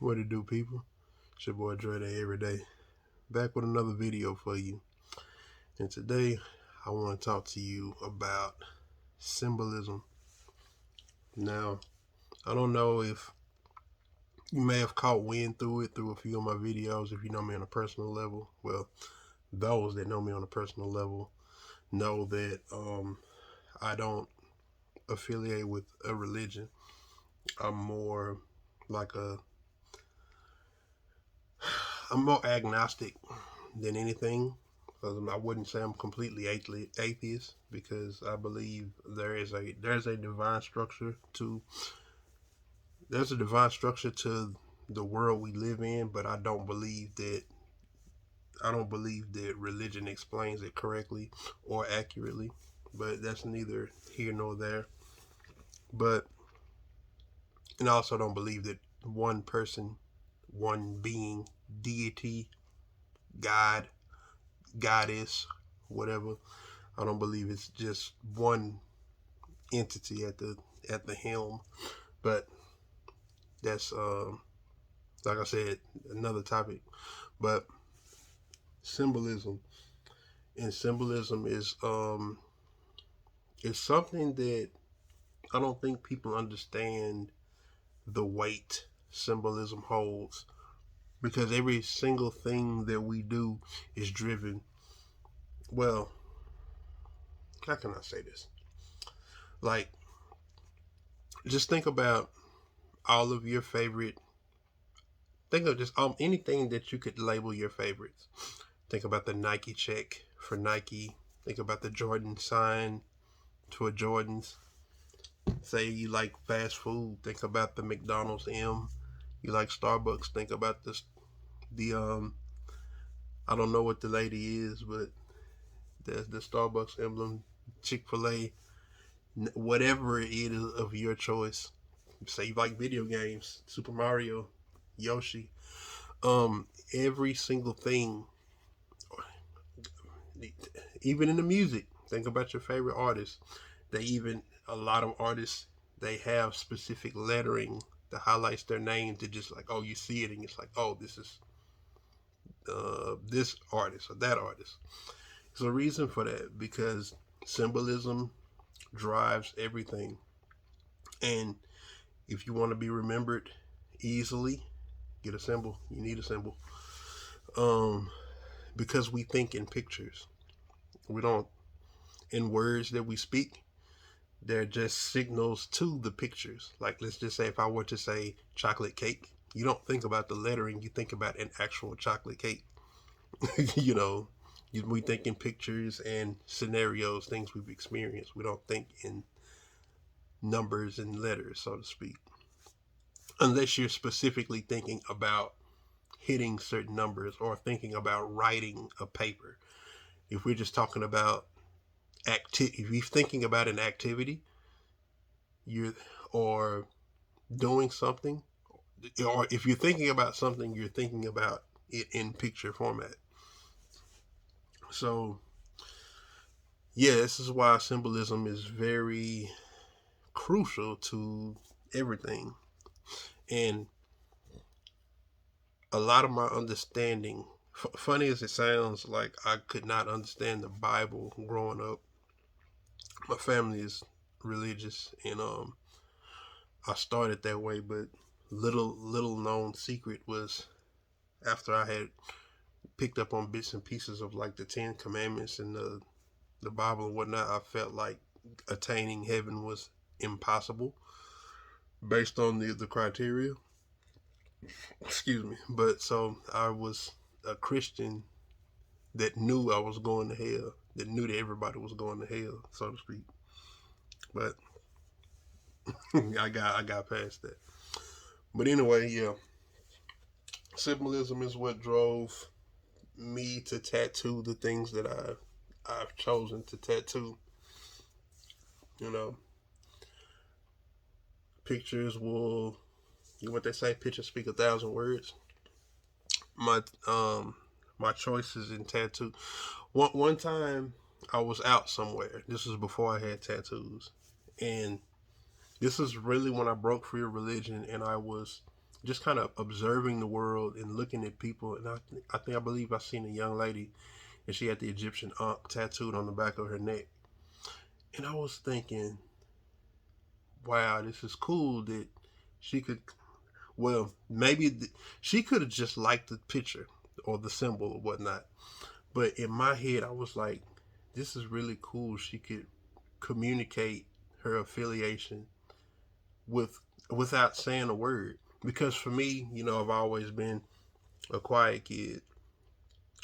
What it do, people? It's your boy Dre Day every day. Back with another video for you. And today I want to talk to you about symbolism. Now, I don't know if you may have caught wind through a few of my videos if you know me on a personal level. Well, those that know me on a personal level know that I don't affiliate with a religion. I'm more like a I'm more agnostic than anything. I wouldn't say I'm completely atheist because I believe there's a divine structure to the world we live in, but I don't believe that religion explains it correctly or accurately. But that's neither here nor there. But and I also don't believe that one person, one being, deity, God, goddess, whatever. I don't believe it's just one entity at the helm. But that's like I said, another topic. But symbolism and symbolism is something that I don't think people understand the weight symbolism holds because every single thing that we do is driven. Well, how can I say this? Like, just think about all of your favorite. Think of just anything that you could label your favorites. Think about the Nike check for Nike. Think about the Jordan sign for Jordans. Say you like fast food. Think about the McDonald's M. You like Starbucks. Think about the I don't know what the lady is, but there's the Starbucks emblem. Chick-fil-A. Whatever it is of your choice. Say you like video games. Super Mario. Yoshi. Every single thing, even in the music. Think about your favorite artists. A lot of artists, they have specific lettering that highlights their name to just like, oh, you see it and it's like, oh, this is this artist or that artist. There's a reason for that because symbolism drives everything. And if you want to be remembered easily, get a symbol. You need a symbol. Um, because we think in pictures. We don't in words that we speak. They're just signals to the pictures. Like, let's just say if I were to say chocolate cake, you don't think about the lettering, you think about an actual chocolate cake. you know, we think in pictures and scenarios, things we've experienced. We don't think in numbers and letters, so to speak, unless you're specifically thinking about hitting certain numbers or thinking about writing a paper. If we're just talking about if you're thinking about an activity, you're or doing something, or if you're thinking about something, you're thinking about it in picture format. So, yeah, this is why symbolism is very crucial to everything. And a lot of my understanding, funny as it sounds, like I could not understand the Bible growing up. My family is religious, and I started that way, but little known secret was after I had picked up on bits and pieces of like the Ten Commandments and the Bible and whatnot, I felt like attaining heaven was impossible based on the criteria. Excuse me. But so I was a Christian that knew I was going to hell, that knew that everybody was going to hell, so to speak. But I got past that. But anyway, yeah, symbolism is what drove me to tattoo the things that I've chosen to tattoo. You know, pictures will, you know what they say, pictures speak 1,000 words. My my choices in tattoo. One time I was out somewhere. This was before I had tattoos, and this is really when I broke free of religion, and I was just kind of observing the world and looking at people. And I believe I seen a young lady, and she had the Egyptian Ankh tattooed on the back of her neck. And I was thinking, wow, this is cool that she could, well, maybe she could have just liked the picture or the symbol or whatnot. But in my head, I was like, this is really cool. She could communicate her affiliation with without saying a word. Because for me, I've always been a quiet kid,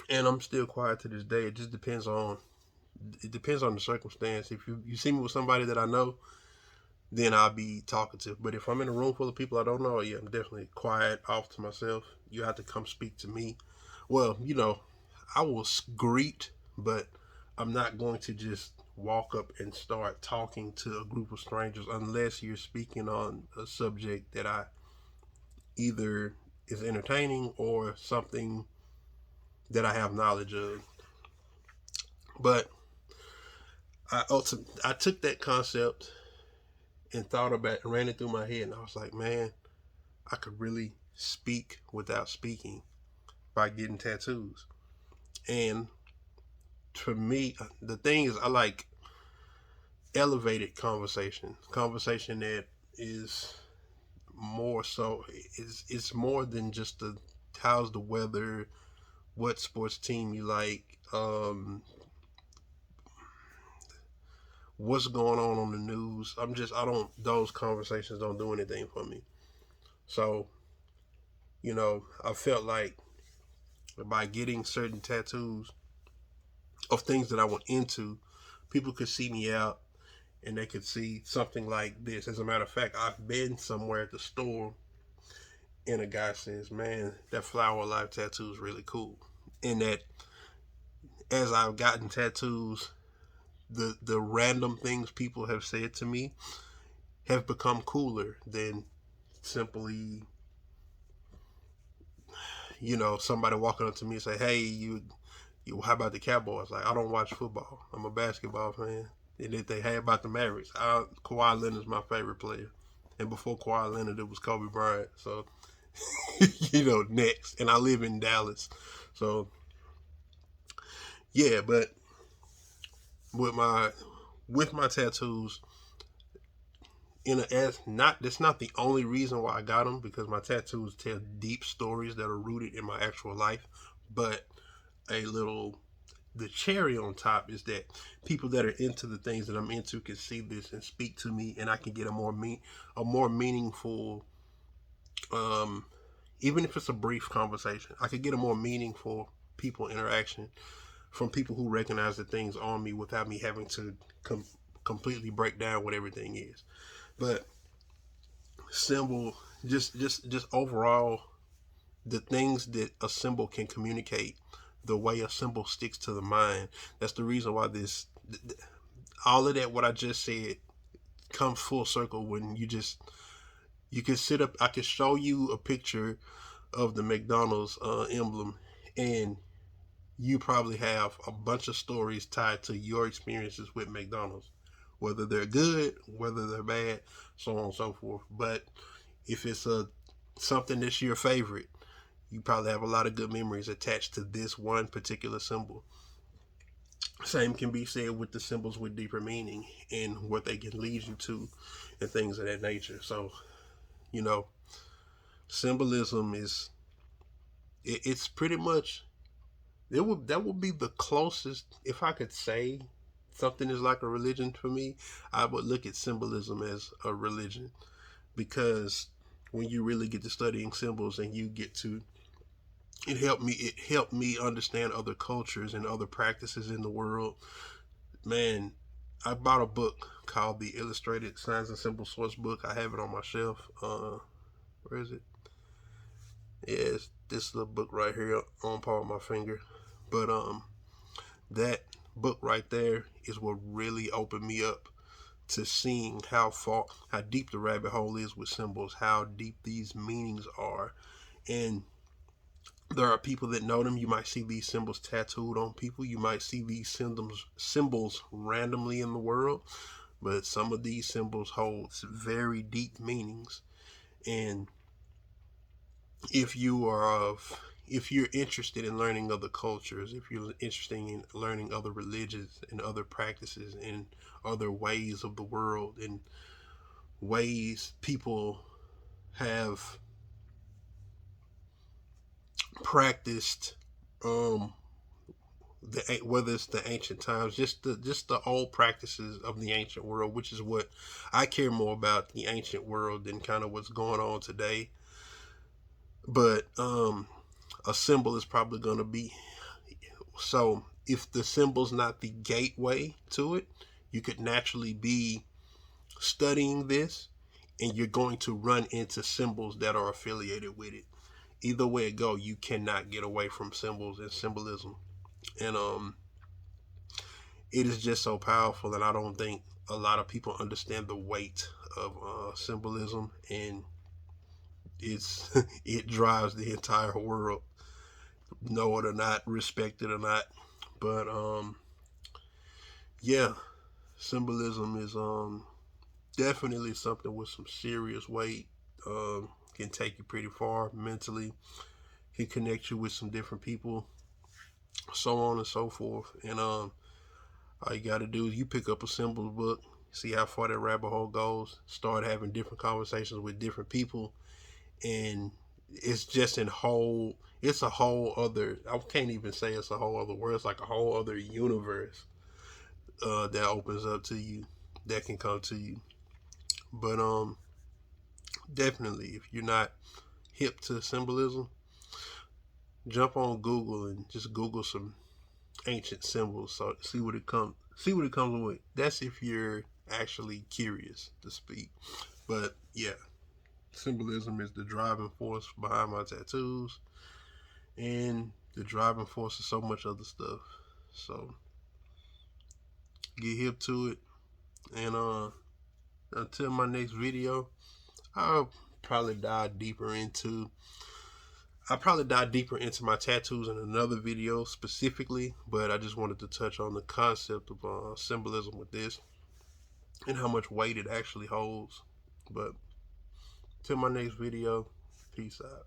and I'm still quiet to this day. It depends on the circumstance. If you see me with somebody that I know, then I'll be talkative. But if I'm in a room full of people I don't know, yeah, I'm definitely quiet, off to myself. You have to come speak to me. Well, I will greet, but I'm not going to just walk up and start talking to a group of strangers unless you're speaking on a subject that I either is entertaining or something that I have knowledge of. But I took that concept and thought about it, ran it through my head, and I was like, man, I could really speak without speaking by getting tattoos. And for me, the thing is, I like elevated conversation that is more so. It's more than just the how's the weather, what sports team you like, what's going on the news. I don't, those conversations don't do anything for me. So, I felt like by getting certain tattoos of things that I went into, people could see me out and they could see something like this. As a matter of fact, I've been somewhere at the store and a guy says, man, that Flower Life tattoo is really cool. And that as I've gotten tattoos, the random things people have said to me have become cooler than simply, somebody walking up to me and say, hey, how about the Cowboys? Like, I don't watch football. I'm a basketball fan. And if they, hey, about the Mavericks, Kawhi Leonard's my favorite player. And before Kawhi Leonard, it was Kobe Bryant. So, next. And I live in Dallas. So, yeah, but with my tattoos, that's not the only reason why I got them, because my tattoos tell deep stories that are rooted in my actual life. But a little the cherry on top is that people that are into the things that I'm into can see this and speak to me, and I can get a more meaningful, um, even if it's a brief conversation, I could get a more meaningful people interaction from people who recognize the things on me without me having to completely break down what everything is. But symbol, just overall, the things that a symbol can communicate, the way a symbol sticks to the mind. That's the reason why all of that, what I just said, comes full circle when you can sit up. I can show you a picture of the McDonald's emblem, and you probably have a bunch of stories tied to your experiences with McDonald's, whether they're good, whether they're bad, so on and so forth. But if it's something that's your favorite, you probably have a lot of good memories attached to this one particular symbol. Same can be said with the symbols with deeper meaning and what they can lead you to and things of that nature. So, you know, symbolism it's pretty much that would be the closest, if I could say something is like a religion for me, I would look at symbolism as a religion, because when you really get to studying symbols and you get to it helped me understand other cultures and other practices in the world. Man, I bought a book called the Illustrated Signs and Symbols Source Book. I have it on my shelf. Where is it? Yeah, this is the book right here on part of my finger. But that book right there is what really opened me up to seeing how deep the rabbit hole is with symbols, how deep these meanings are. And there are people that know them. You might see these symbols tattooed on people. You might see these symbols randomly in the world. But some of these symbols hold very deep meanings. And if you are of if you're interested in learning other cultures, if you're interested in learning other religions and other practices and other ways of the world and ways people have practiced, um whether it's the ancient times, just the old practices of the ancient world, which is what I care more about, the ancient world, than kind of what's going on today. But a symbol is probably going to be, so if the symbol's not the gateway to it, you could naturally be studying this and you're going to run into symbols that are affiliated with it. Either way it go, you cannot get away from symbols and symbolism. And it is just so powerful, and I don't think a lot of people understand the weight of symbolism, and it's it drives the entire world, know it or not, respect it or not. But yeah, symbolism is definitely something with some serious weight. Can take you pretty far mentally, can connect you with some different people, so on and so forth. And all you got to do is you pick up a symbols book, see how far that rabbit hole goes, start having different conversations with different people, and it's just in whole. It's a whole other. I can't even say it's a whole other world. It's like a whole other universe that opens up to you, that can come to you. But definitely, if you're not hip to symbolism, jump on Google and just Google some ancient symbols, so see what it comes. See what it comes with. That's if you're actually curious to speak. But yeah, symbolism is the driving force behind my tattoos and the driving force of so much other stuff. So get hip to it, and until my next video, I'll probably dive deeper into my tattoos in another video specifically, but I just wanted to touch on the concept of symbolism with this and how much weight it actually holds. But till my next video, peace out.